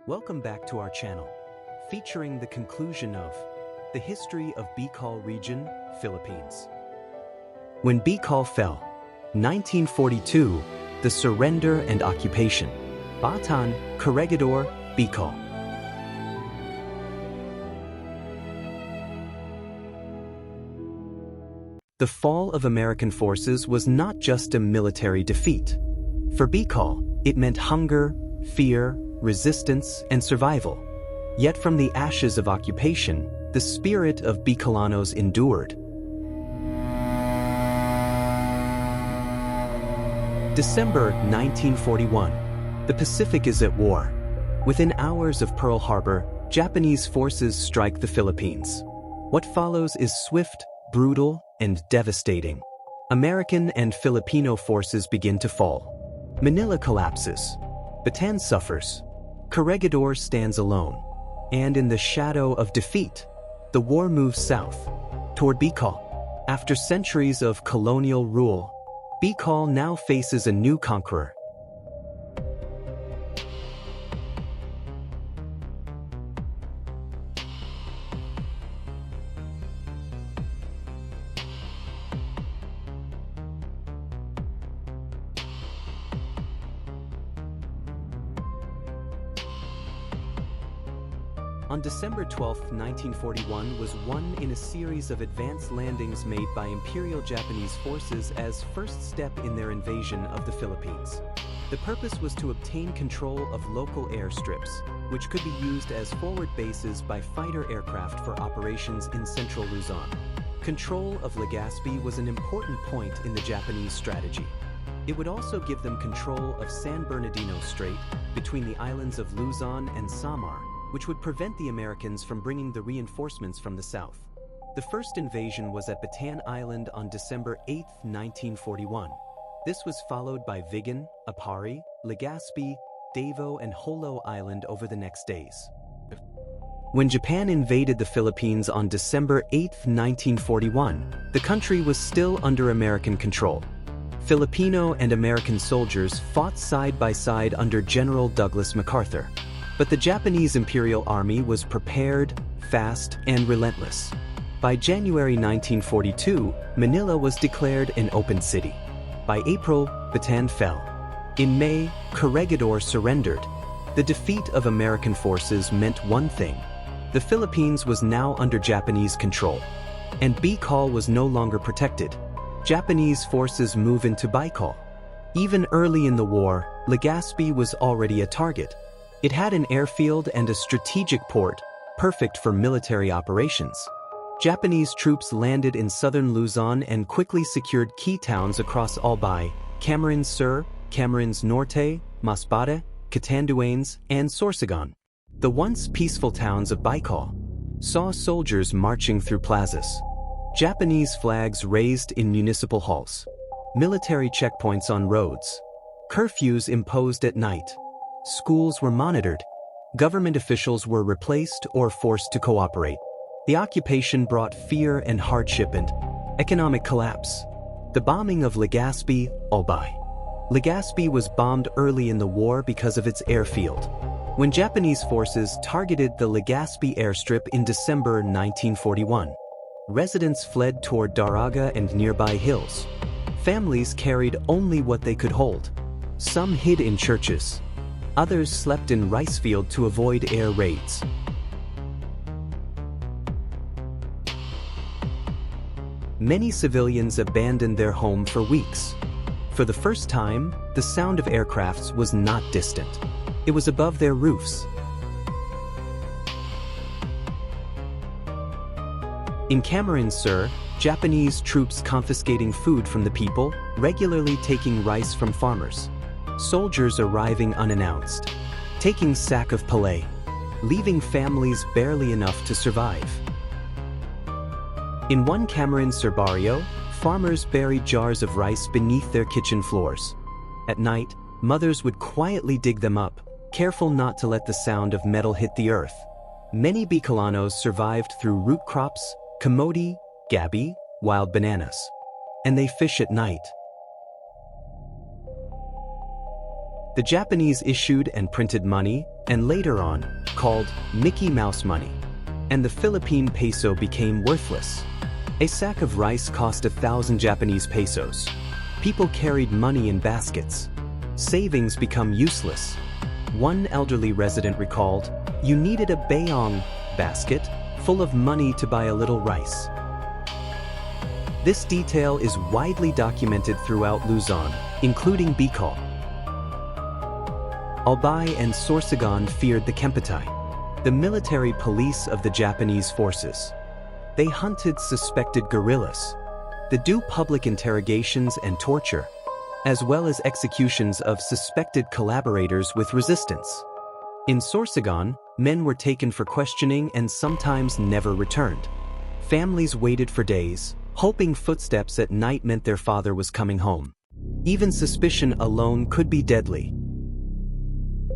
Welcome back to our channel, featuring the conclusion of the history of Bicol region, Philippines. When Bicol fell, 1942, the surrender and occupation, Bataan, Corregidor, Bicol. The fall of American forces was not just a military defeat. For Bicol, it meant hunger, fear, resistance, and survival. Yet from the ashes of occupation, the spirit of Bicolanos endured. December 1941. The Pacific is at war. Within hours of Pearl Harbor, Japanese forces strike the Philippines. What follows is swift, brutal, and devastating. American and Filipino forces begin to fall. Manila collapses. Bataan suffers. Corregidor stands alone. And in the shadow of defeat, the war moves south, toward Bicol. After centuries of colonial rule, Bicol now faces a new conqueror. On December 12, 1941 was one in a series of advanced landings made by Imperial Japanese forces as first step in their invasion of the Philippines. The purpose was to obtain control of local airstrips, which could be used as forward bases by fighter aircraft for operations in central Luzon. Control of Legazpi was an important point in the Japanese strategy. It would also give them control of San Bernardino Strait between the islands of Luzon and Samar, which would prevent the Americans from bringing the reinforcements from the south. The first invasion was at Bataan Island on December 8, 1941. This was followed by Vigan, Apari, Legazpi, Davao, and Jolo Island over the next days. When Japan invaded the Philippines on December 8, 1941, the country was still under American control. Filipino and American soldiers fought side by side under General Douglas MacArthur. But the Japanese Imperial Army was prepared, fast, and relentless. By January 1942, Manila was declared an open city. By April, Bataan fell. In May, Corregidor surrendered. The defeat of American forces meant one thing: the Philippines was now under Japanese control, and Bicol was no longer protected. Japanese forces move into Bicol. Even early in the war, Legazpi was already a target. It had an airfield and a strategic port, perfect for military operations. Japanese troops landed in southern Luzon and quickly secured key towns across Albay, Camarines Sur, Camarines Norte, Masbate, Catanduanes, and Sorsogon. The once peaceful towns of Bicol saw soldiers marching through plazas, Japanese flags raised in municipal halls, military checkpoints on roads, curfews imposed at night. Schools were monitored. Government officials were replaced or forced to cooperate. The occupation brought fear and hardship and economic collapse. The bombing of Legazpi, Albay. Legazpi was bombed early in the war because of its airfield. When Japanese forces targeted the Legazpi airstrip in December 1941, residents fled toward Daraga and nearby hills. Families carried only what they could hold. Some hid in churches. Others slept in rice field to avoid air raids. Many civilians abandoned their home for weeks. For the first time, the sound of aircrafts was not distant. It was above their roofs. In Camarines Sur, Japanese troops confiscating food from the people, regularly taking rice from farmers. Soldiers arriving unannounced, taking sack of palay, leaving families barely enough to survive. In one Camarines Sur barrio, farmers buried jars of rice beneath their kitchen floors. At night, mothers would quietly dig them up, careful not to let the sound of metal hit the earth. Many Bicolanos survived through root crops, camote, gabi, wild bananas. And they fish at night. The Japanese issued and printed money, and later on, called Mickey Mouse money. And the Philippine peso became worthless. A sack of rice cost 1,000 Japanese pesos. People carried money in baskets. Savings become useless. One elderly resident recalled, "You needed a bayong basket full of money to buy a little rice." This detail is widely documented throughout Luzon, including Bicol. Albay and Sorsogon feared the Kempeitai, the military police of the Japanese forces. They hunted suspected guerrillas. They do public interrogations and torture, as well as executions of suspected collaborators with resistance. In Sorsogon, men were taken for questioning and sometimes never returned. Families waited for days, hoping footsteps at night meant their father was coming home. Even suspicion alone could be deadly.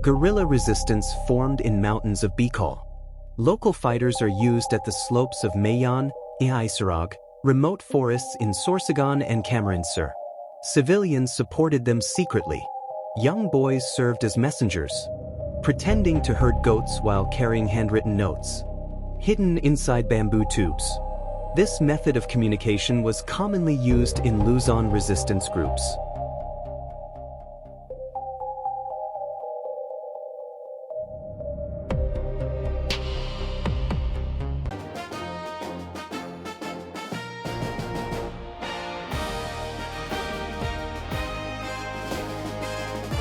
Guerrilla resistance formed in mountains of Bicol. Local fighters are used at the slopes of Mayon, Ihaisarog, remote forests in Sorsogon and Camarines. Civilians supported them secretly. Young boys served as messengers, pretending to herd goats while carrying handwritten notes, hidden inside bamboo tubes. This method of communication was commonly used in Luzon resistance groups.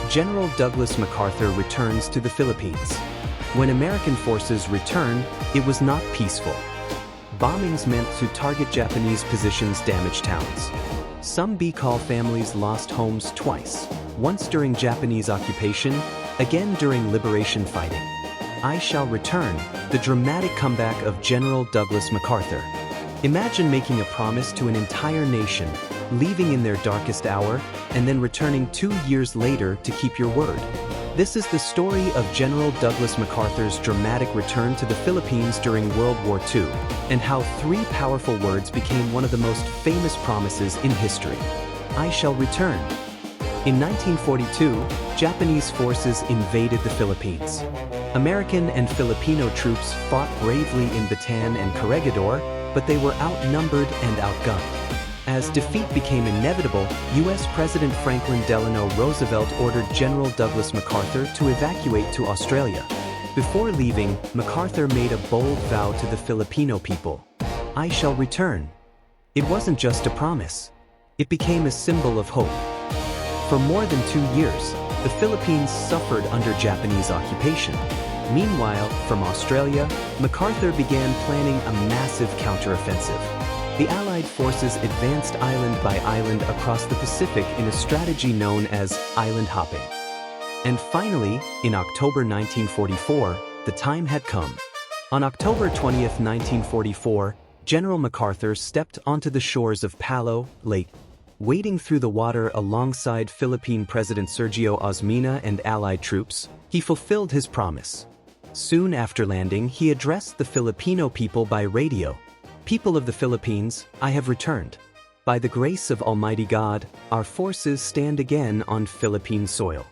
General Douglas MacArthur returns to the Philippines. When American forces returned, it was not peaceful. Bombings meant to target Japanese positions damaged towns. Some Bicol families lost homes twice, once during Japanese occupation, again during liberation fighting. I Shall Return, the dramatic comeback of General Douglas MacArthur. Imagine making a promise to an entire nation, leaving in their darkest hour, and then returning 2 years later to keep your word. This is the story of General Douglas MacArthur's dramatic return to the Philippines during World War II, and how 3 powerful words became one of the most famous promises in history. I shall return. In 1942, Japanese forces invaded the Philippines. American and Filipino troops fought bravely in Bataan and Corregidor, but they were outnumbered and outgunned. As defeat became inevitable, U.S. President Franklin Delano Roosevelt ordered General Douglas MacArthur to evacuate to Australia. Before leaving, MacArthur made a bold vow to the Filipino people. I shall return. It wasn't just a promise. It became a symbol of hope. For more than 2 years, the Philippines suffered under Japanese occupation. Meanwhile, from Australia, MacArthur began planning a massive counteroffensive. The Allied forces advanced island by island across the Pacific in a strategy known as island hopping. And finally, in October 1944, the time had come. On October 20th, 1944, General MacArthur stepped onto the shores of Palo Lake. Wading through the water alongside Philippine President Sergio Osmeña and Allied troops, he fulfilled his promise. Soon after landing, he addressed the Filipino people by radio. People of the Philippines, I have returned. By the grace of Almighty God, our forces stand again on Philippine soil.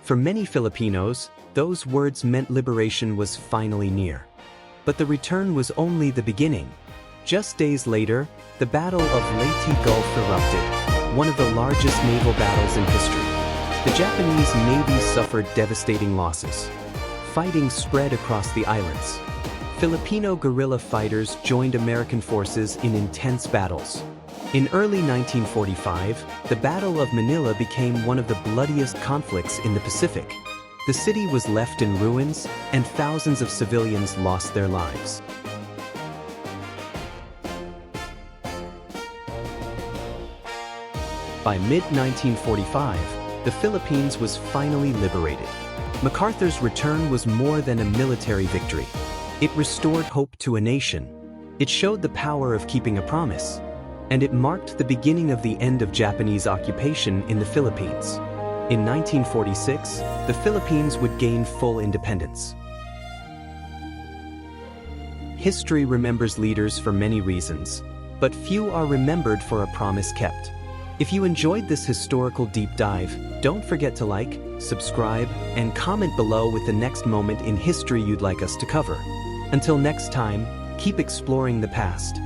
For many Filipinos, those words meant liberation was finally near. But the return was only the beginning. Just days later, the Battle of Leyte Gulf erupted, one of the largest naval battles in history. The Japanese Navy suffered devastating losses. Fighting spread across the islands. Filipino guerrilla fighters joined American forces in intense battles. In early 1945, the Battle of Manila became one of the bloodiest conflicts in the Pacific. The city was left in ruins, and thousands of civilians lost their lives. By mid-1945, the Philippines was finally liberated. MacArthur's return was more than a military victory. It restored hope to a nation. It showed the power of keeping a promise. And it marked the beginning of the end of Japanese occupation in the Philippines. In 1946, the Philippines would gain full independence. History remembers leaders for many reasons, but few are remembered for a promise kept. If you enjoyed this historical deep dive, don't forget to like, subscribe, and comment below with the next moment in history you'd like us to cover. Until next time, keep exploring the past.